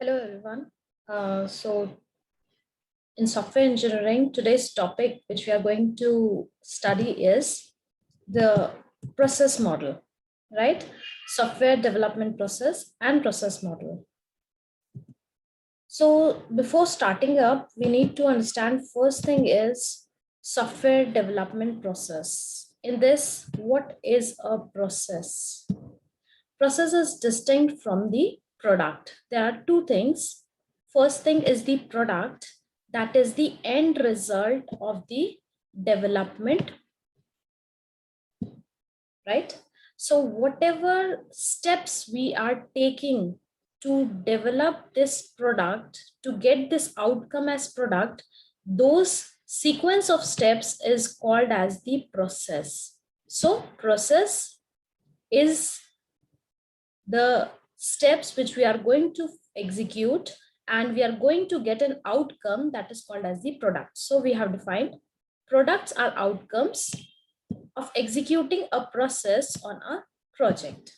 Hello everyone. So in software engineering, today's topic which we are going to study is the process model, right? Software development process and process model. So before starting up, we need to understand first thing is software development process. In this, what is a process? Process is distinct from the product. There are two things. First thing is the product, that is the end result of the development, right? So whatever steps we are taking to develop this product, to get this outcome as product, those sequence of steps is called as the process. So process is the steps which we are going to execute, and we are going to get an outcome that is called as the product. So we have defined products are outcomes of executing a process on a project.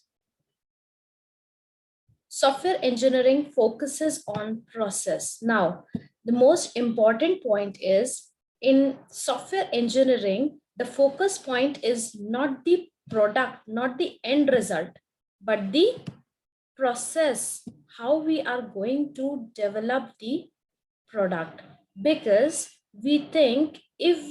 Software engineering focuses on process. Now, the most important point is in software engineering, the focus point is not the product, not the end result, but the process, how we are going to develop the product. Because we think if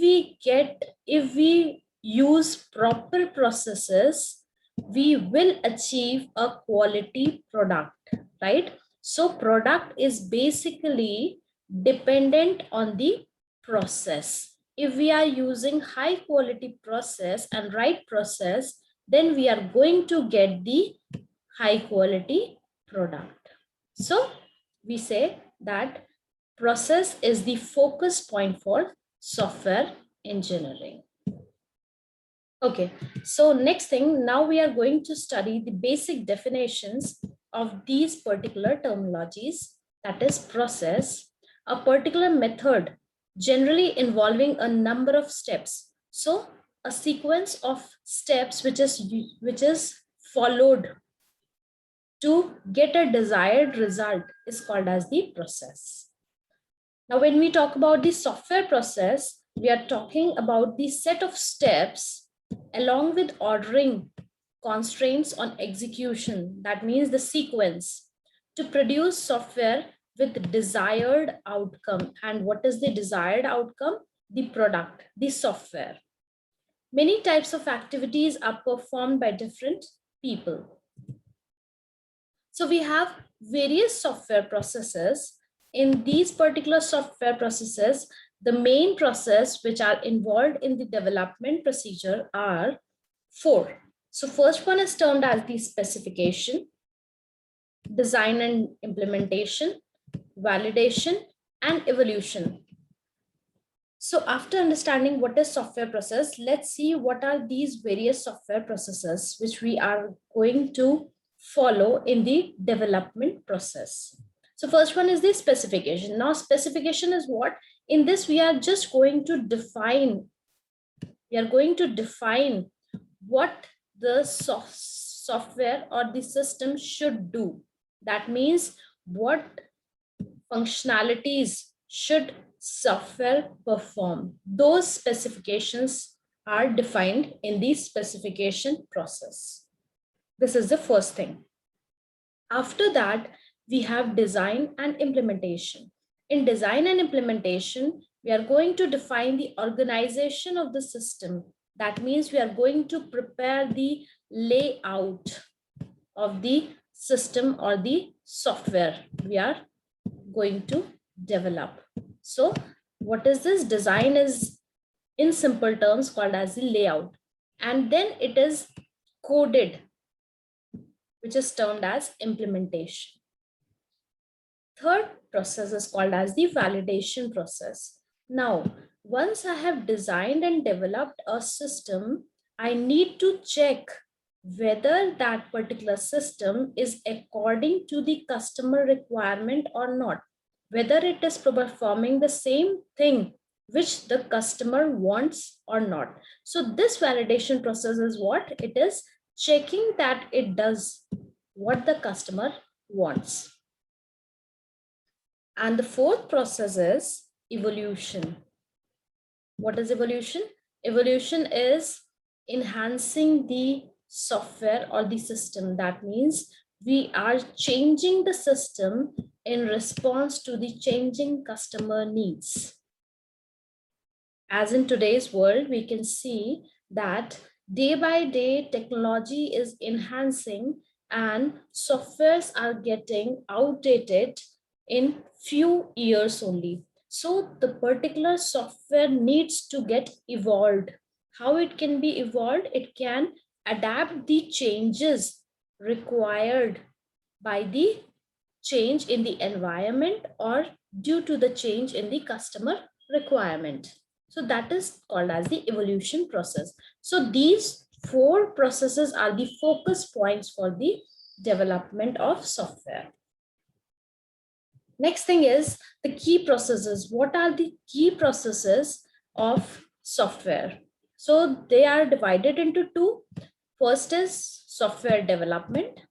we use proper processes, we will achieve a quality product, right? So product is basically dependent on the process. If we are using high quality process and right process, then we are going to get the high quality product. So we say that process is the focus point for software engineering. Okay, so next thing, now we are going to study the basic definitions of these particular terminologies, that is process, a particular method generally involving a number of steps. So a sequence of steps which is followed to get a desired result is called as the process. Now, when we talk about the software process, we are talking about the set of steps along with ordering constraints on execution. That means the sequence to produce software with desired outcome. And what is the desired outcome? The product, the software. Many types of activities are performed by different people. So we have various software processes. In these particular software processes, the main process which are involved in the development procedure are 4. So first one is termed as the specification, design and implementation, validation, and evolution. So after understanding what is software process, let's see what are these various software processes which we are going to follow in the development process. So first one is the specification. Now specification is what? In this we are just going to define, what the software or the system should do. That means what functionalities should software perform. Those specifications are defined in the specification process. This is the first thing. After that, we have design and implementation. In design and implementation, we are going to define the organization of the system. That means we are going to prepare the layout of the system or the software we are going to develop. So what is this? Design is in simple terms called as the layout, and then it is coded, which is termed as implementation. Third process is called as the validation process. Now, once I have designed and developed a system, I need to check whether that particular system is according to the customer requirement or not, whether it is performing the same thing which the customer wants or not. So this validation process is what? It is checking that it does what the customer wants. And the fourth process is evolution. What is evolution? Evolution is enhancing the software or the system. That means we are changing the system in response to the changing customer needs. As in today's world, we can see that day by day technology is enhancing and softwares are getting outdated in few years only. So the particular software needs to get evolved. How it can be evolved? It can adapt the changes required by the change in the environment or due to the change in the customer requirement. So that is called as the evolution process. So these four processes are the focus points for the development of software. Next thing is the key processes. What are the key processes of software? So they are divided into two. First is software development,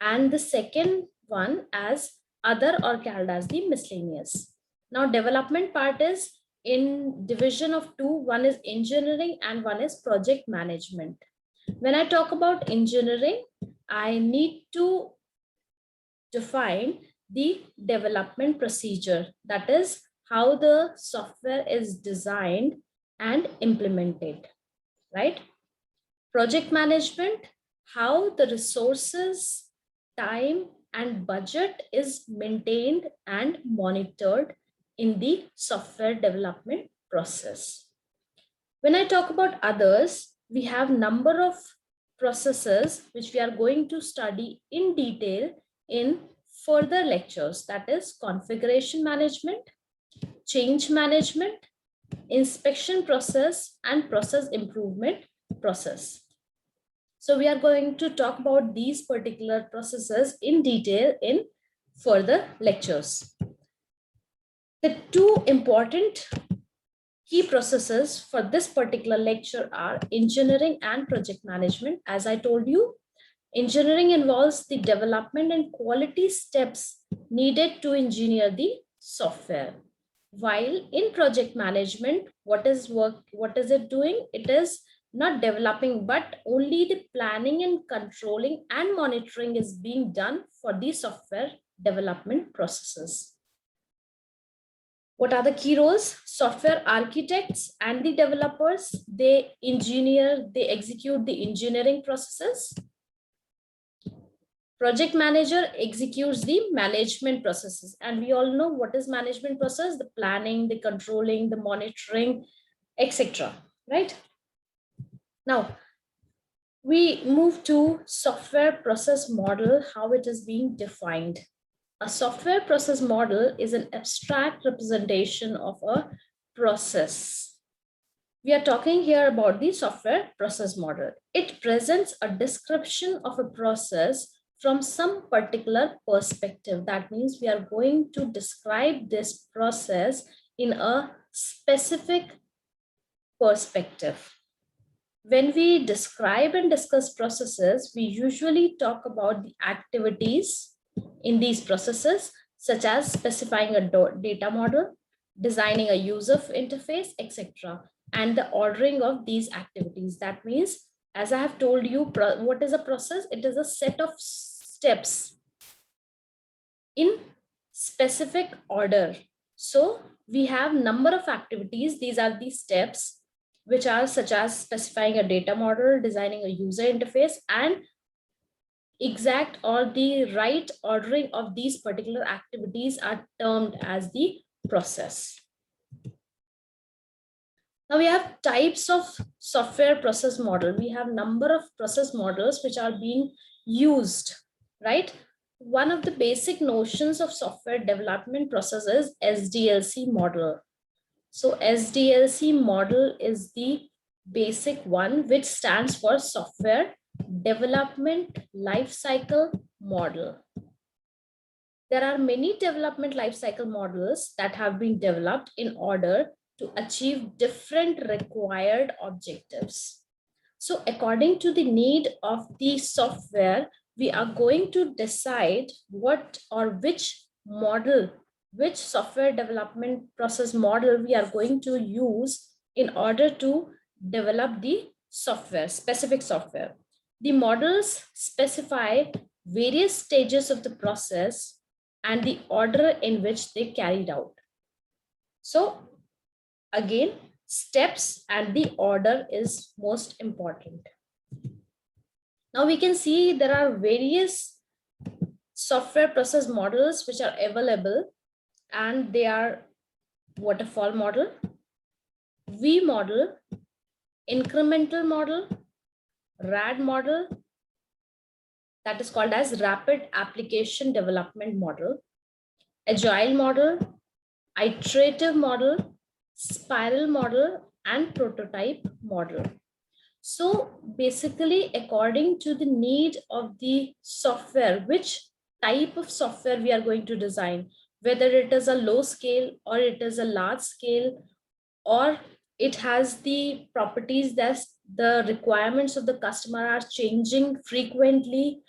and the second one as other or called as the miscellaneous. Now development part is in division of two. One is engineering and one is project management. When I talk about engineering, I need to define the development procedure. That is how the software is designed and implemented, right? Project management, how the resources, time, and budget is maintained and monitored in the software development process. When I talk about others, we have number of processes which we are going to study in detail in further lectures. That is configuration management, change management, inspection process, and process improvement process. So we are going to talk about these particular processes in detail in further lectures. The two important key processes for this particular lecture are engineering and project management. As I told you, engineering involves the development and quality steps needed to engineer the software. While in project management, what is it doing? It is not developing, but only the planning and controlling and monitoring is being done for the software development processes. What are the key roles? Software architects and the developers, they execute the engineering processes. Project manager executes the management processes. And we all know what is management process: the planning, the controlling, the monitoring, etc. Right? Now, we move to software process model, how it is being defined. A software process model is an abstract representation of a process. We are talking here about the software process model. It presents a description of a process from some particular perspective. That means we are going to describe this process in a specific perspective. When we describe and discuss processes, we usually talk about the activities in these processes, such as specifying a data model, designing a user interface, etc., and the ordering of these activities. That means, as I have told you, what is a process? It is a set of steps in specific order. So we have number of activities. These are the steps, which are such as specifying a data model, designing a user interface, and exact or the right ordering of these particular activities are termed as the process. Now we have types of software process model. We have number of process models which are being used, right? One of the basic notions of software development process is SDLC model. So SDLC model is the basic one, which stands for software development lifecycle model. There are many development lifecycle models that have been developed in order to achieve different required objectives. So according to the need of the software, we are going to decide what or which model which software development process model we are going to use in order to develop the software, specific software. The models specify various stages of the process and the order in which they carried out. So again, steps and the order is most important. Now we can see there are various software process models which are available, and they are waterfall model, V model, incremental model, RAD model, that is called as rapid application development model, agile model, iterative model, spiral model, and prototype model. So basically, according to the need of the software, which type of software we are going to design, whether it is a low scale or it is a large scale, or it has the properties that the requirements of the customer are changing frequently.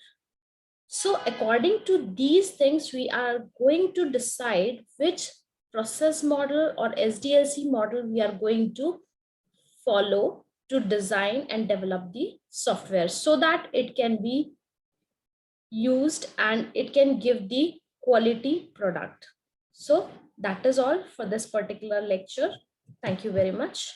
So according to these things, we are going to decide which process model or SDLC model we are going to follow to design and develop the software so that it can be used and it can give the quality product. So that is all for this particular lecture. Thank you very much.